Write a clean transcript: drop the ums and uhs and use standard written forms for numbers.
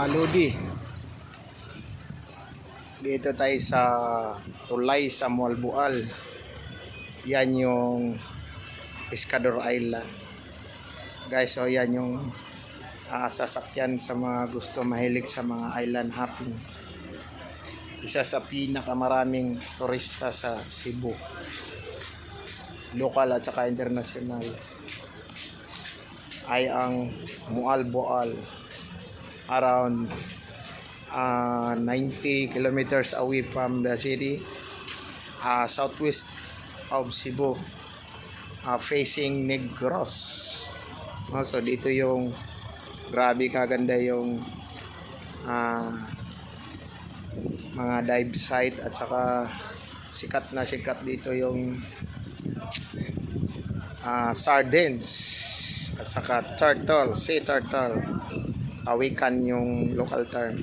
Lodi. Dito tayo sa Tulay sa Mualbual. Yan yung Pescador Island. Guys, so yan yung sasakyan sa mga gusto mahilig sa mga island hopping. Isa sa pinakamaraming turista sa Cebu. Local at saka international ay ang Mualbual, around 90 kilometers away from the city, southwest of Cebu, facing Negros. So dito yung grabe kaganda yung mga dive site, at saka sikat na sikat dito yung sardines at saka turtle, sea turtle, awikan yung local term.